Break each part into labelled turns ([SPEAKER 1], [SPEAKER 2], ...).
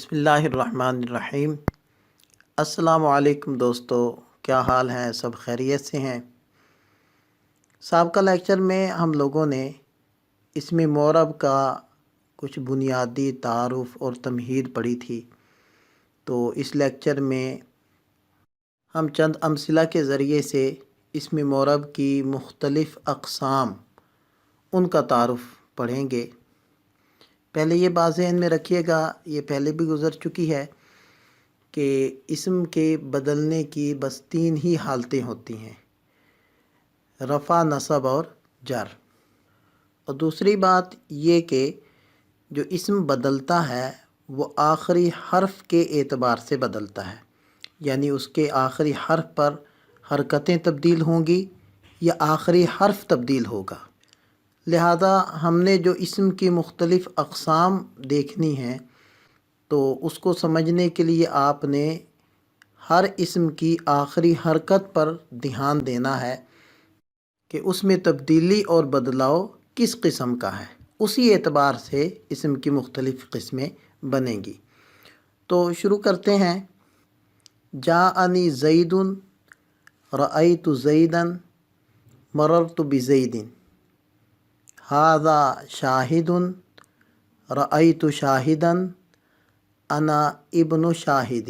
[SPEAKER 1] بسم اللہ الرحمن الرحیم۔ السلام علیکم دوستو، کیا حال ہیں؟ سب خیریت سے ہیں؟ سابقہ لیکچر میں ہم لوگوں نے اسم معرب کا کچھ بنیادی تعارف اور تمہید پڑھی تھی، تو اس لیکچر میں ہم چند امثلہ کے ذریعے سے اسم معرب کی مختلف اقسام ان کا تعارف پڑھیں گے۔ پہلے یہ بات ذہن میں رکھیے گا، یہ پہلے بھی گزر چکی ہے کہ اسم کے بدلنے کی بس 3 ہی حالتیں ہوتی ہیں: رفع، نصب اور جر۔ اور دوسری بات یہ کہ جو اسم بدلتا ہے وہ آخری حرف کے اعتبار سے بدلتا ہے، یعنی اس کے آخری حرف پر حرکتیں تبدیل ہوں گی یا آخری حرف تبدیل ہوگا۔ لہذا ہم نے جو اسم کی مختلف اقسام دیکھنی ہیں، تو اس کو سمجھنے کے لیے آپ نے ہر اسم کی آخری حرکت پر دھیان دینا ہے کہ اس میں تبدیلی اور بدلاؤ کس قسم کا ہے، اسی اعتبار سے اسم کی مختلف قسمیں بنیں گی۔ تو شروع کرتے ہیں۔ جاءنی زید، رأیت زیدا، مررت بزید۔ ھذا شاہد، رأیت شاہدا، انا ابن شاہد۔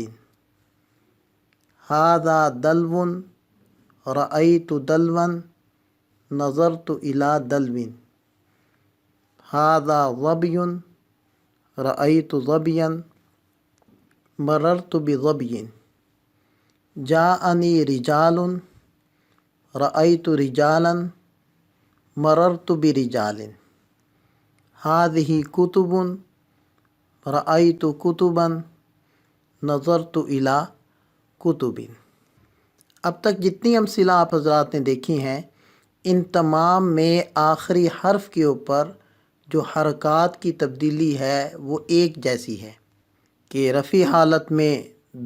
[SPEAKER 1] ھذا دلو، رأیت دلوا، نظرت الی دلو۔ ھذا ظبی، رأیت ظبیا، مررت بظبی۔ جاءنی رجال، رأیت رجالا، مررت برجال۔ ھذہ کتب، رأیت کتبا، نظرت الی کتب۔ اب تک جتنی امثلہ آپ حضرات نے دیکھی ہیں، ان تمام میں آخری حرف کے اوپر جو حرکات کی تبدیلی ہے وہ ایک جیسی ہے کہ رفعی حالت میں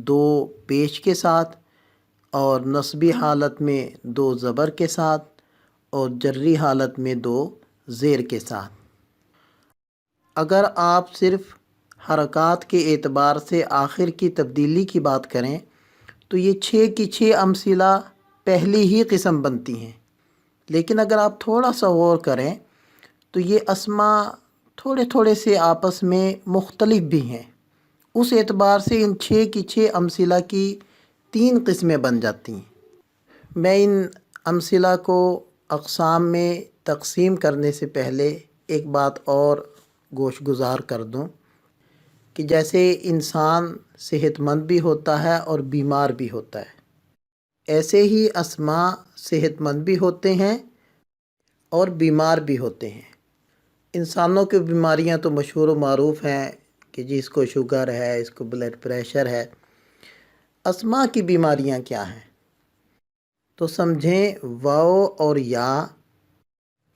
[SPEAKER 1] 2 پیش کے ساتھ، اور نصبی حالت میں 2 زبر کے ساتھ، اور جری حالت میں 2 زیر کے ساتھ۔ اگر آپ صرف حرکات کے اعتبار سے آخر کی تبدیلی کی بات کریں تو یہ 6 کی 6 امثلہ پہلی ہی قسم بنتی ہیں، لیکن اگر آپ تھوڑا سا غور کریں تو یہ اسماء تھوڑے تھوڑے سے آپس میں مختلف بھی ہیں، اس اعتبار سے ان 6 کی 6 امثلہ کی 3 قسمیں بن جاتی ہیں۔ میں ان امثلہ کو اقسام میں تقسیم کرنے سے پہلے ایک بات اور گوش گزار کر دوں کہ جیسے انسان صحت مند بھی ہوتا ہے اور بیمار بھی ہوتا ہے، ایسے ہی اسماء صحت مند بھی ہوتے ہیں اور بیمار بھی ہوتے ہیں۔ انسانوں کی بیماریاں تو مشہور و معروف ہیں کہ جس کو شوگر ہے، اس کو بلڈ پریشر ہے۔ اسماء کی بیماریاں کیا ہیں؟ تو سمجھیں، واو اور یا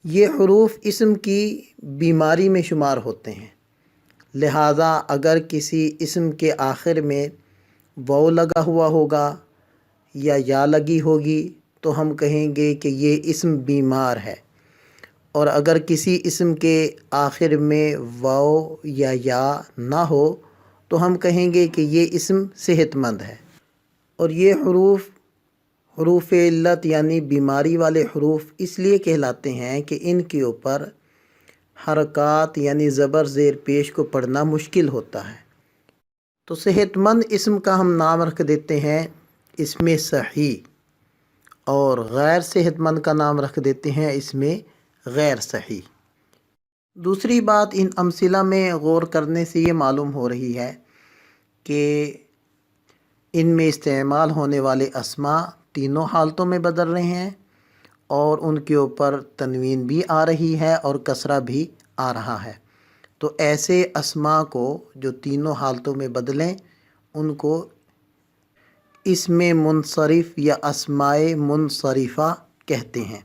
[SPEAKER 1] یہ حروف اسم کی بیماری میں شمار ہوتے ہیں، لہٰذا اگر کسی اسم کے آخر میں واو لگا ہوا ہوگا یا لگی ہوگی تو ہم کہیں گے کہ یہ اسم بیمار ہے، اور اگر کسی اسم کے آخر میں واو یا نہ ہو تو ہم کہیں گے کہ یہ اسم صحت مند ہے۔ اور یہ حروف علت یعنی بیماری والے حروف اس لیے کہلاتے ہیں کہ ان کے اوپر حرکات یعنی زبر زیر پیش کو پڑھنا مشکل ہوتا ہے۔ تو صحت مند اسم کا ہم نام رکھ دیتے ہیں اسم صحیح، اور غیر صحت مند کا نام رکھ دیتے ہیں اسم غیر صحیح۔ دوسری بات ان امثلہ میں غور کرنے سے یہ معلوم ہو رہی ہے کہ ان میں استعمال ہونے والے اسماء تینوں حالتوں میں بدل رہے ہیں، اور ان کے اوپر تنوین بھی آ رہی ہے اور کسرہ بھی آ رہا ہے۔ تو ایسے اسماء کو جو تینوں حالتوں میں بدلیں ان کو اسم منصرف یا اسماء منصرفہ کہتے ہیں۔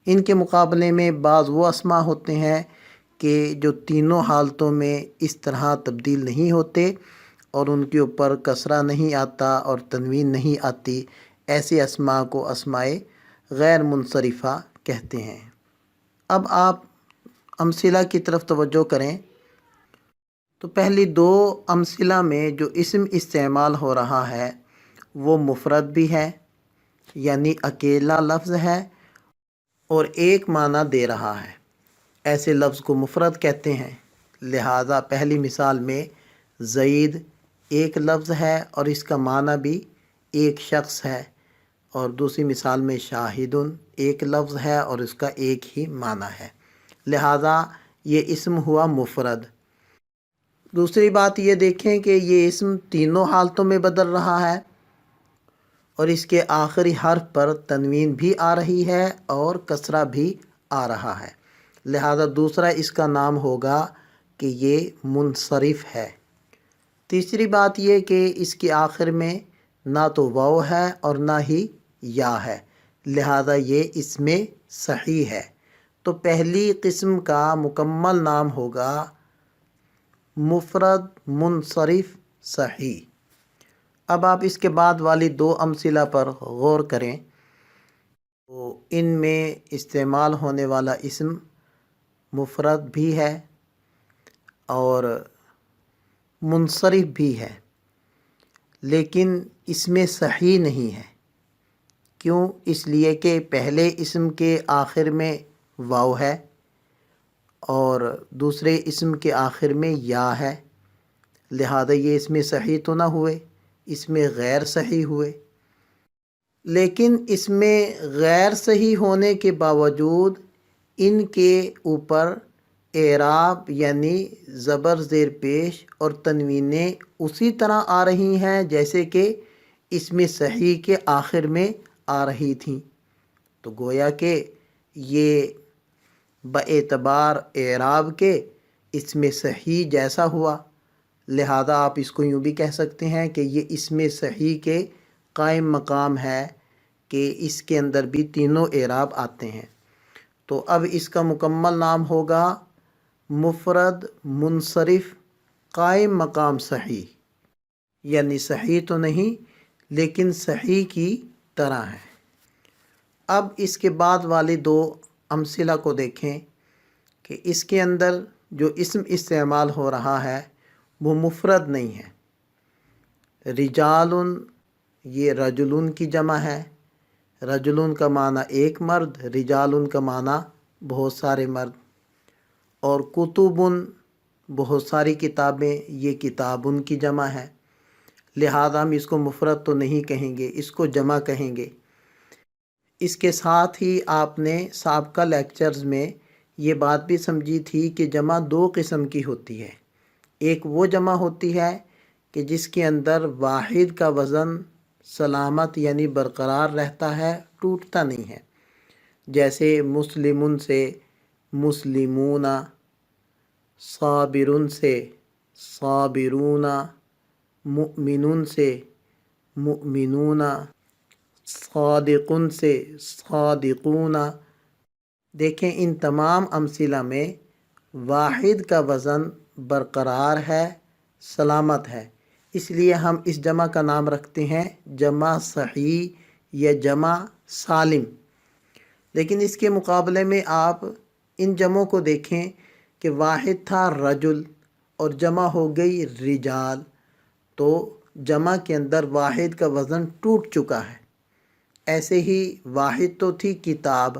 [SPEAKER 1] ان کے مقابلے میں بعض وہ اسماء ہوتے ہیں کہ جو تینوں حالتوں میں اس طرح تبدیل نہیں ہوتے اور ان کے اوپر کسرہ نہیں آتا اور تنوین نہیں آتی، ایسے اسماء کو اسماء غیر منصرفہ کہتے ہیں۔ اب آپ امثلہ کی طرف توجہ کریں۔ تو پہلی دو امثلہ میں جو اسم استعمال ہو رہا ہے وہ مفرد بھی ہے، یعنی اکیلا لفظ ہے اور ایک معنی دے رہا ہے۔ ایسے لفظ کو مفرد کہتے ہیں۔ لہذا پہلی مثال میں زید ایک لفظ ہے اور اس کا معنی بھی ایک شخص ہے، اور دوسری مثال میں شاہدن ایک لفظ ہے اور اس کا ایک ہی معنی ہے، لہذا یہ اسم ہوا مفرد۔ دوسری بات یہ دیکھیں کہ یہ اسم تینوں حالتوں میں بدل رہا ہے اور اس کے آخری حرف پر تنوین بھی آ رہی ہے اور کسرہ بھی آ رہا ہے، لہذا دوسرا اس کا نام ہوگا کہ یہ منصرف ہے۔ تیسری بات یہ کہ اس کے آخر میں نہ تو واو ہے اور نہ ہی یا ہے، لہذا یہ اس میں صحیح ہے۔ تو پہلی قسم کا مکمل نام ہوگا مفرد منصرف صحیح۔ اب آپ اس کے بعد والی دو امثلہ پر غور کریں تو ان میں استعمال ہونے والا اسم مفرد بھی ہے اور منصرف بھی ہے، لیکن اس میں صحیح نہیں ہے۔ کیوں؟ اس لیے کہ پہلے اسم کے آخر میں واو ہے اور دوسرے اسم کے آخر میں یا ہے، لہذا یہ اس میں صحیح تو نہ ہوئے، اس میں غیر صحیح ہوئے۔ لیکن اس میں غیر صحیح ہونے کے باوجود ان کے اوپر اعراب یعنی زبر زیر پیش اور تنوینیں اسی طرح آ رہی ہیں جیسے کہ اس میں صحیح کے آخر میں آ رہی تھیں، تو گویا کہ یہ باعتبار اعراب کے اس میں صحیح جیسا ہوا، لہذا آپ اس کو یوں بھی کہہ سکتے ہیں کہ یہ اس میں صحیح کے قائم مقام ہے کہ اس کے اندر بھی تینوں اعراب آتے ہیں۔ تو اب اس کا مکمل نام ہوگا مفرد منصرف قائم مقام صحیح، یعنی صحیح تو نہیں لیکن صحیح کی طرح ہے۔ اب اس کے بعد والی دو امثلہ کو دیکھیں کہ اس کے اندر جو اسم استعمال ہو رہا ہے وہ مفرد نہیں ہے۔ رجال یہ رجلن کی جمع ہے، رجلن کا معنی ایک مرد، رجال کا معنی بہت سارے مرد، اور کتب بہت ساری کتابیں، یہ کتابن کی جمع ہے، لہذا ہم اس کو مفرد تو نہیں کہیں گے، اس کو جمع کہیں گے۔ اس کے ساتھ ہی آپ نے سابقہ لیکچرز میں یہ بات بھی سمجھی تھی کہ جمع دو قسم کی ہوتی ہے۔ ایک وہ جمع ہوتی ہے کہ جس کے اندر واحد کا وزن سلامت یعنی برقرار رہتا ہے، ٹوٹتا نہیں ہے، جیسے مسلمن سے مسلمون، صابرن سے صابرون، مؤمنون سے مؤمنون، صادقن سے صادقون۔ دیکھیں ان تمام امثلہ میں واحد کا وزن برقرار ہے، سلامت ہے، اس لیے ہم اس جمع کا نام رکھتے ہیں جمع صحیح یا جمع سالم۔ لیکن اس کے مقابلے میں آپ ان جمعوں کو دیکھیں کہ واحد تھا رجل اور جمع ہو گئی رجال، تو جمع کے اندر واحد کا وزن ٹوٹ چکا ہے۔ ایسے ہی واحد تو تھی کتاب،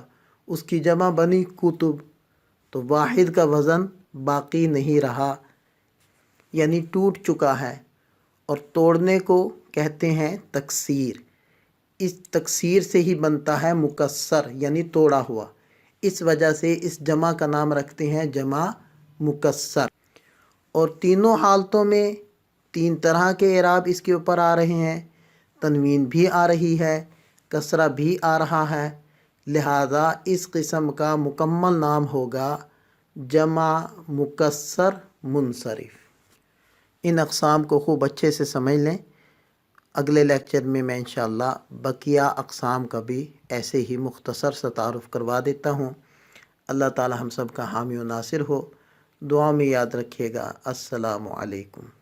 [SPEAKER 1] اس کی جمع بنی کتب، تو واحد کا وزن باقی نہیں رہا، یعنی ٹوٹ چکا ہے، اور توڑنے کو کہتے ہیں تکسیر۔ اس تکسیر سے ہی بنتا ہے مکسر یعنی توڑا ہوا، اس وجہ سے اس جمع کا نام رکھتے ہیں جمع مکسر۔ اور تینوں حالتوں میں تین طرح کے اعراب اس کے اوپر آ رہے ہیں، تنوین بھی آ رہی ہے، کسرہ بھی آ رہا ہے، لہذا اس قسم کا مکمل نام ہوگا جمع مکسر منصرف۔ ان اقسام کو خوب اچھے سے سمجھ لیں۔ اگلے لیکچر میں انشاءاللہ بقیہ اقسام کا بھی ایسے ہی مختصر سا تعارف کروا دیتا ہوں۔ اللہ تعالی ہم سب کا حامی و ناصر ہو۔ دعا میں یاد رکھیے گا۔ السلام علیکم۔